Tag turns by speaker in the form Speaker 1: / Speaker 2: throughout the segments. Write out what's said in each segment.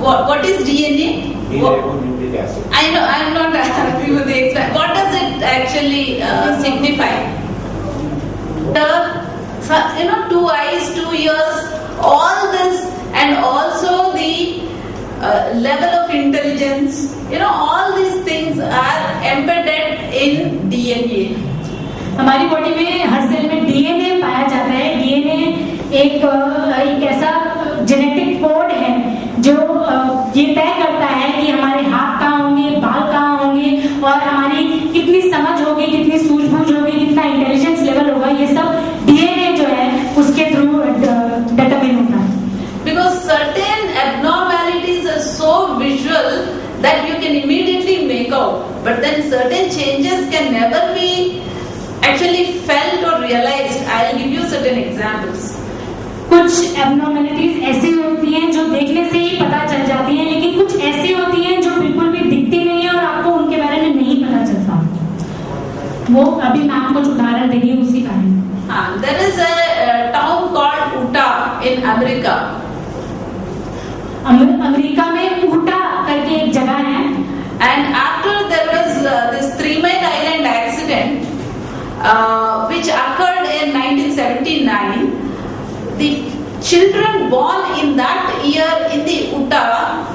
Speaker 1: What is DNA?
Speaker 2: Denucleic acid.
Speaker 1: I know, I'm not happy with the expression. What does it actually signify? The 2 eyes, 2 ears, all this, and also the level of intelligence. All these things are embedded in DNA.
Speaker 3: हमारी body में हर cell में DNA पाया जाता है. DNA एक ऐसा genetic code है जो ये तय करता है कि हमारे हाथ कहाँ होंगे, बाल कहाँ होंगे, और हमारी कितनी समझ होगी, कितनी सूझबूझ होगी, कितना इंटेलिजेंस लेवल होगा. ये सब डीएनए जो है उसके थ्रू डिटरमिन होता है.
Speaker 1: Because certain abnormalities are so visual that you can immediately make out, but then certain changes can never be actually felt or realized. I'll give you certain examples.
Speaker 3: कुछ abnormalities ऐसी होती हैं जो देखने से ही पता चल जाती हैं, लेकिन कुछ ऐसी होती हैं जो बिल्कुल भी दिखती नहीं है और आपको उनके बारे में नहीं पता चलता. वो अभी मैं आपको कुछ उदाहरण देंगी उसी बारे में.
Speaker 1: There is a town called Utah in America.
Speaker 3: America में ऊटा करके एक जगह है.
Speaker 1: And after there was this 3 Mile Island accident, which occurred in 1979, the children born in that year in the Utah,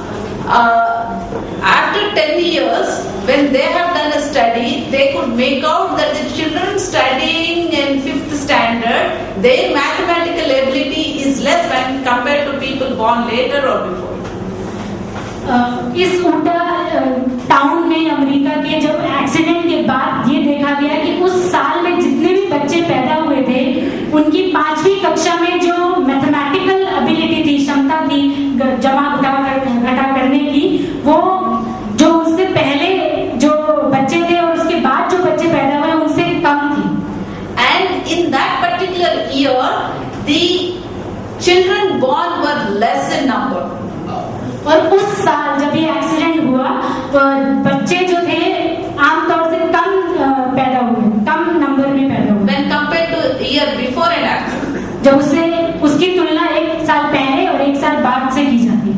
Speaker 1: after 10 years, when they have done a study, they could make out that the children studying in 5th standard, their mathematical ability is less when compared to people born later or before.
Speaker 3: इस ऊटा town में America के जब accident के बाद ये देखा गया कि उस साल में जितने भी बच्चे पैदा हुए थे, उनकी 5वीं कक्षा में जो मैथमेटिकल एबिलिटी थी, क्षमता थी जमा घटा करने की, वो जो उससे पहले जो बच्चे थे और उसके बाद जो बच्चे पैदा हुए उनसे कम थी.
Speaker 1: And in that particular year, the children born were less in number.
Speaker 3: और उस साल जब ये एक्सीडेंट हुआ तो बच्चे जो थे आमतौर से कम पैदा हुए, कम नंबर में पैदा हुए.
Speaker 1: When compared to year before and after.
Speaker 3: जब उसकी तुलना 1 साल पहले और 1 साल बाद से की जाती है.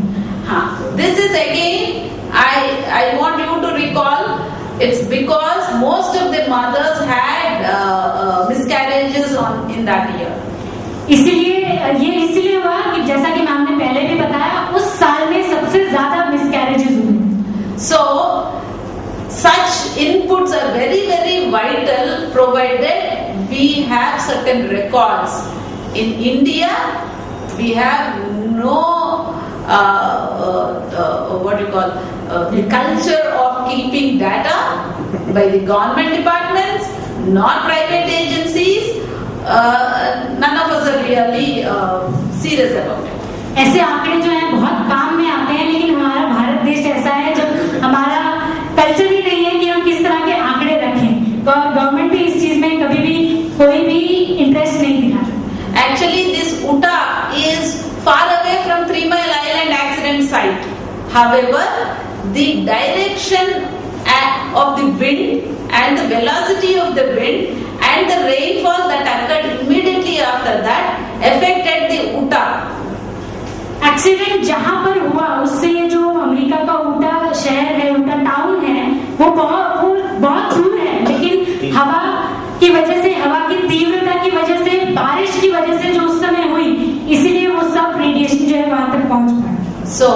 Speaker 1: This is again, I want you to recall, it's because most of the mothers had miscarriages in that year.
Speaker 3: इसीलिए हुआ कि जैसा कि मैम ने पहले भी बताया, उस साल में सबसे ज्यादा मिसकैरेजेस हुए.
Speaker 1: So such inputs are very, very vital provided we have certain records. In India, we have no the culture of keeping data by the government departments, not private agencies. None of us are really serious about it.
Speaker 3: ऐसे आंकड़े जो हैं बहुत काम में आते हैं, लेकिन हमारा भारत देश ऐसा है जब हमारा कल्चर ही नहीं है कि हम किस तरह के आंकड़े रखें, तो गवर्नमेंट भी इस चीज में कभी भी कोई भी इंटरेस्ट नहीं दिखाता.
Speaker 1: Actually, this Utah is far away from 3 Mile Island accident site. However, the direction of the wind and the velocity of the wind and the rainfall that occurred immediately after that affected the Utah.
Speaker 3: Accident जहां पर हुआ उससे जो America का ऊटा शहर है, ऊटा town है, वो बहुत दूर है, लेकिन हवा की वजह से, हवा की तीव्रता की वजह से, बारिश की वजह से जो उस समय हुई, इसीलिए वो सब रेडिएशन जो है वहां तक पहुंच पाया.
Speaker 1: So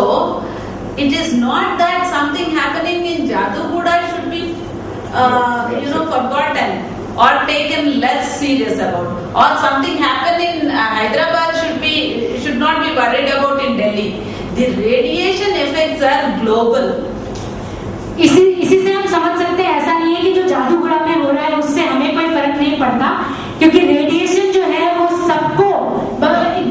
Speaker 1: it is not that something happening in Jaduguda should be forgotten or taken less serious about, or something happen in Hyderabad should not be worried about in Delhi. The radiation effects are global.
Speaker 3: इसी से हम समझ सकते हैं ऐसा नहीं है कि जो जादूगुड़ा में हो रहा है उससे हमें कोई फर्क नहीं पड़ता, क्योंकि रेडिएशन जो है वो सबको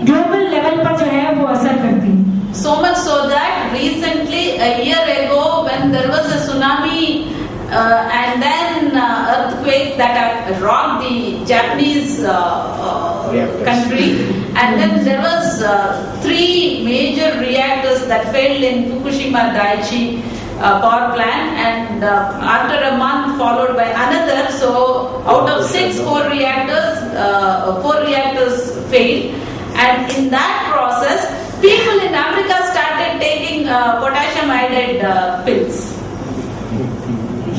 Speaker 3: ग्लोबल लेवल पर जो है वो असर करती है.
Speaker 1: So much so that recently, a year ago, when there was a tsunami and then earthquake that rocked the Japanese country, and then there was 3 major reactors that failed in Fukushima Daiichi power plant, and after a month followed by another. So out of 6, 4 reactors failed, and in that process people in Africa started taking potassium iodide pills.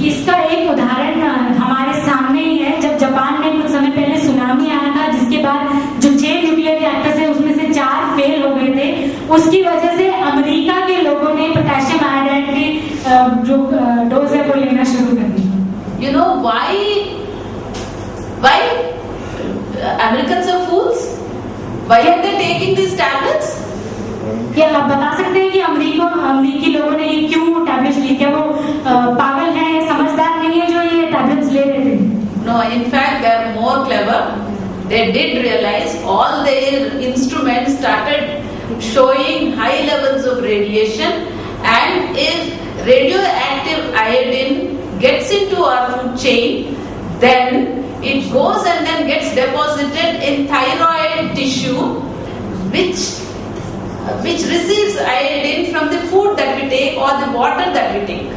Speaker 3: इसका एक उदाहरण हमारे सामने ही है। जब Japan में कुछ समय पहले सुनामी आया था, जिसके बाद जो 6 न्यूक्लियर रिएक्टर्स है उसमें से 4 फेल हो गए थे, उसकी वजह से अमेरिका के लोगों ने पोटेशियम आयोडाइड की जो डोज है वो लेना शुरू कर दी।
Speaker 1: You know why Americans are fools? Why are they taking these tablets?
Speaker 3: क्या आप बता सकते हैं कि अमेरिकी लोगों ने ये क्यों टैबलेट्स ली? क्या वो पागल हैं, समझदार नहीं है जो ये टैबलेट्स ले रहे थे?
Speaker 1: No, in fact, they are more clever. They did realize all their instruments started showing high levels of radiation, and if radioactive iodine gets into our food chain, then it goes and then gets deposited in thyroid tissue, which receives iodine from the food that we take or the water that we take.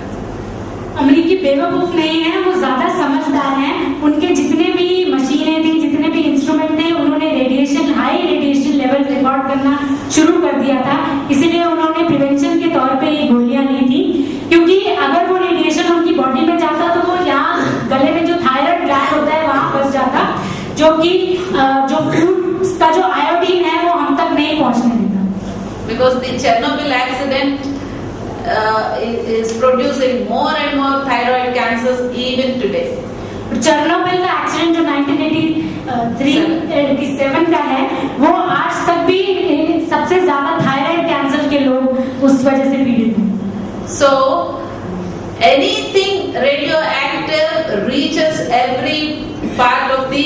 Speaker 3: अमेरिकी बेवकूफ नहीं है, वो ज्यादा समझदार हैं। उनके जितने भी मशीनें थी, जितने भी इंस्ट्रूमेंट थे, उन्होंने हाई रेडिएशन लेवल रिकॉर्ड करना शुरू कर दिया था। इसीलिए उन्होंने प्रिवेंशन के तौर पे ये गोलियां ली थी, क्योंकि अगर वो रेडिएशन उनकी बॉडी में जाता तो वो यहाँ गले में जो थायराइड ग्लैंड होता है वहां फंस जाता, जो कि जो फूड का जो आयोडीन है वो हम तक नहीं पहुंचने देता।
Speaker 1: Because the Chernobyl accident is producing more and more thyroid cancers even today.
Speaker 3: Chernobyl का एक्सीडेंट जो 1987 का है, वो आज तक भी सबसे ज्यादा थायराइड कैंसर के लोग उस वजह से पीड़ित हैं।
Speaker 1: So anything radioactive reaches every part of the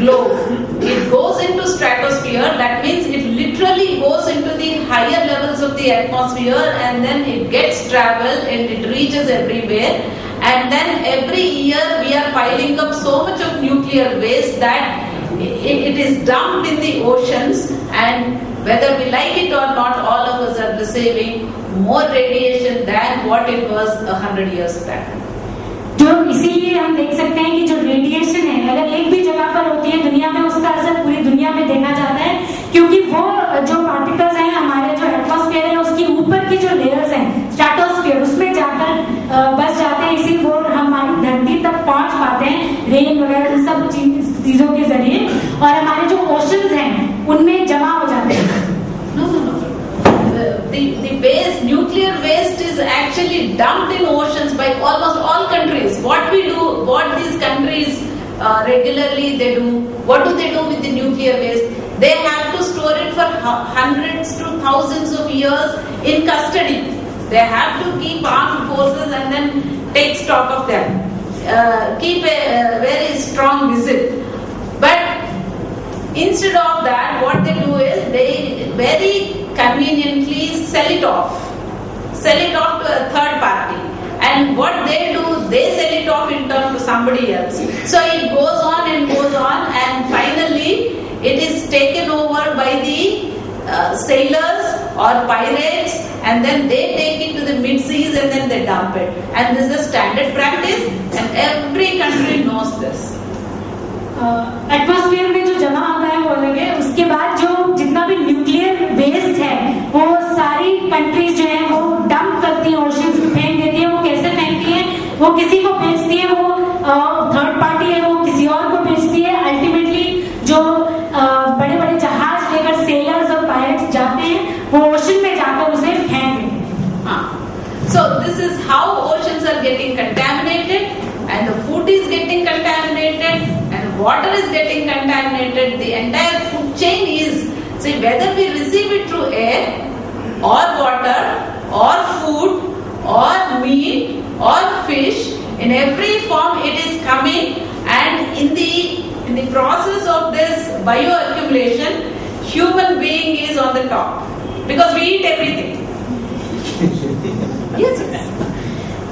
Speaker 1: globe. It goes into stratosphere. That means it literally goes into the higher levels of the atmosphere, and then it gets traveled and it reaches everywhere. And then every year we are piling up so much of nuclear waste that it is dumped in the oceans, and whether we like it or not, all of us are receiving more radiation than what it was 100 years back.
Speaker 3: जो इसीलिए हम देख सकते हैं कि जो radiation है, अगर एक भी जगह पर होती है दुनिया में, उसका असर पूरी दुनिया में देखा जाता है, क्योंकि वो जो पार्टिकल्स हैं हमारे जो एटमॉस्फेयर है उसकी ऊपर की जो लेयर्स हैं स्ट्रेटोस्फेयर, उसमें जाकर बस जाते हैं, इसी वो हमारी धरती तक पहुंच पाते हैं रेन वगैरह इन सब चीजों के जरिए, और हमारे जो ओशंस हैं उनमें जमा हो जाते हैं।
Speaker 1: The waste, nuclear waste is actually dumped in oceans by almost all countries. What we do, what these countries regularly they do, what do they do with the nuclear waste? They have to store it for hundreds to thousands of years in custody. They have to keep armed forces and then take stock of them. Keep a very strong visit. But instead of that, what they do is they very conveniently sell it off to a third party, and what they do, they sell it off in turn to somebody else. So it goes on and goes on, and finally it is taken over by the sailors or pirates, and then they take it to the mid seas and then they dump it, and this is a standard practice and every country knows this.
Speaker 3: Atmosphere में जो जमा होता है वो अलग है, उसके बाद जो जितना भी न्यूक्लियर वेस्ट है वो सारी कंट्रीज जो है वो डंप करती हैं, ओशंस में फेंक देती है। वो कैसे फेंकती है? वो किसी को बेचती है, वो थर्ड पार्टी है, वो किसी और को बेचती है। अल्टीमेटली जो बड़े बड़े जहाज लेकर सेलर्स और पायलट्स जाते हैं वो ओशन में जाकर उसे फेंक देते हैं।
Speaker 1: So this is how oceans are getting contaminated, and the food is getting contaminated, and water is getting contaminated. The entire food chain is, see, whether we receive it through air or water or food or meat or fish, in every form it is coming, and in the process of this bioaccumulation, human being is on the top because we eat everything. Yes, yes.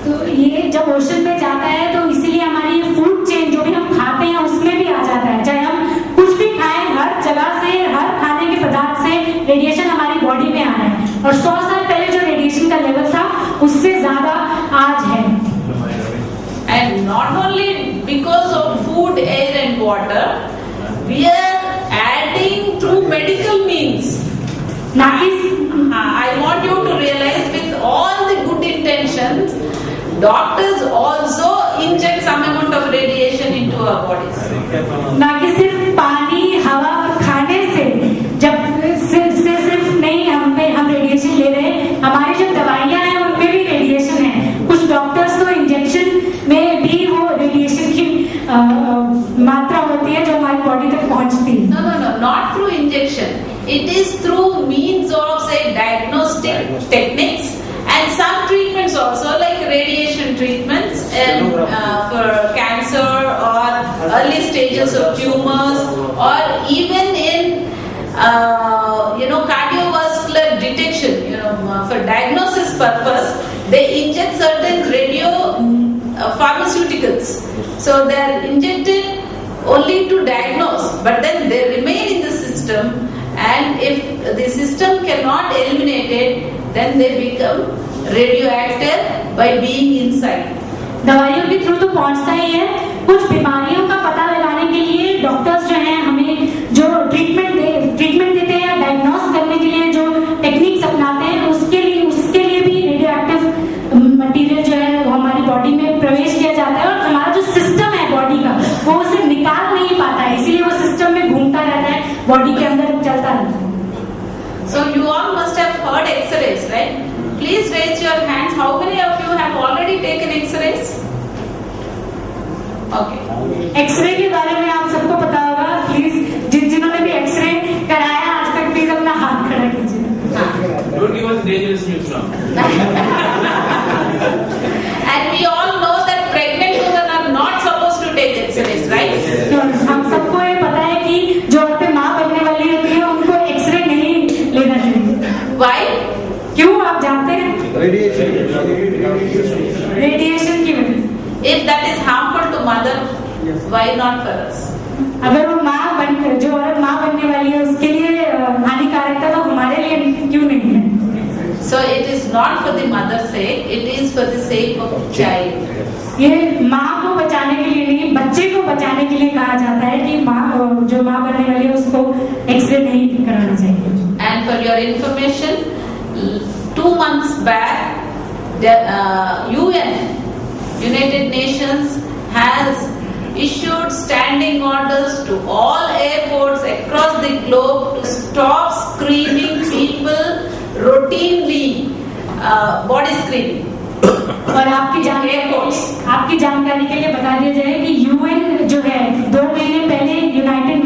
Speaker 3: तो ये जब ocean में जाता है तो इसीलिए हमारी food chain जो भी हम खाते हैं उसमें भी आ जाता है। चाहे हम कुछ भी खाएं, हर जगह से, हर खाने के पदार्थ से रेडिएशन हमारी बॉडी में आ रहा है, और 100 साल पहले जो रेडिएशन का लेवल था उससे ज्यादा आज है।
Speaker 1: And not only because of food, air and water, we are adding through medical means. I want you to realize with intentions, doctors also inject some amount of radiation into our bodies.
Speaker 3: ना कि सिर्फ पानी, हवा और खाने से सिर्फ नहीं हम रेडिएशन ले रहे हैं, हमारी जो दवाइयां हैं उनमें भी रेडिएशन है। कुछ डॉक्टर्स तो इंजेक्शन में भी वो रेडिएशन की मात्रा होती है जो हमारी बॉडी तक पहुंचती है।
Speaker 1: No, not through injection. It is through means of, say, diagnostic techniques and some treatments also, like radiation treatments and for cancer or early stages of tumors, or even in cardiovascular detection, for diagnosis purpose, they inject certain radio pharmaceuticals. So they are injected only to diagnose, but then they remain in the system, and if the system cannot eliminate it, then they become radioactive by being inside.
Speaker 3: दवाइयों के through तो पहुंचता ही है। कुछ बीमारियों का पता लगाने के लिए डॉक्टर्स जो हैं हमें जो ट्रीटमेंट देते हैं या डायग्नोस करने के लिए जो टेक्निक्स अपनाते हैं, उसके लिए भी रेडियोएक्टिव मटेरियल जो है वो हमारी बॉडी में प्रवेश किया जाता है, और हमारा जो सिस्टम है बॉडी का वो उसे निकाल नहीं पाता है, इसीलिए वो सिस्टम में घूमता रहता है, बॉडी के अंदर चलता रहता है।
Speaker 1: So you all must have heard X-rays, right? Please raise your hands. How many of you have already taken X-rays? Okay.
Speaker 3: Xray के बारे में आप सबको पता होगा। प्लीज जिन्होंने भी एक्सरे कराया आज तक, प्लीज अपना हाथ खड़ा कीजिए।
Speaker 2: Don't give us dangerous news now.
Speaker 1: And we all know that pregnant women are not supposed to take X-rays, right?
Speaker 3: तो हम सबको ये पता है कि जो औरतें माँ बनने वाली होती है उनको एक्सरे नहीं लेना चाहिए।
Speaker 1: Why?
Speaker 3: क्यों, आप जानते हैं? रेडिएशन की वजह से।
Speaker 1: If that is harmful to mother, why not for us?
Speaker 3: अगर वो जो औरत माँ बनने वाली है उसके लिए हानिकारक है, तो हमारे लिए क्यों नहीं है?
Speaker 1: So it is not for the mother's sake, it is for the sake of the child.
Speaker 3: ये माँ को बचाने के लिए नहीं, बच्चे को बचाने के लिए कहा जाता है कि जो माँ बनने वाली है उसको एक्सरे नहीं कराना चाहिए।
Speaker 1: And for your information, 2 months back, the United Nations has issued standing orders to all airports across the globe to stop screening people routinely, body screening.
Speaker 3: और आपकी जानकारी के लिए बता दिया जाए कि यूएन जो है 2 महीने पहले यूनाइटेड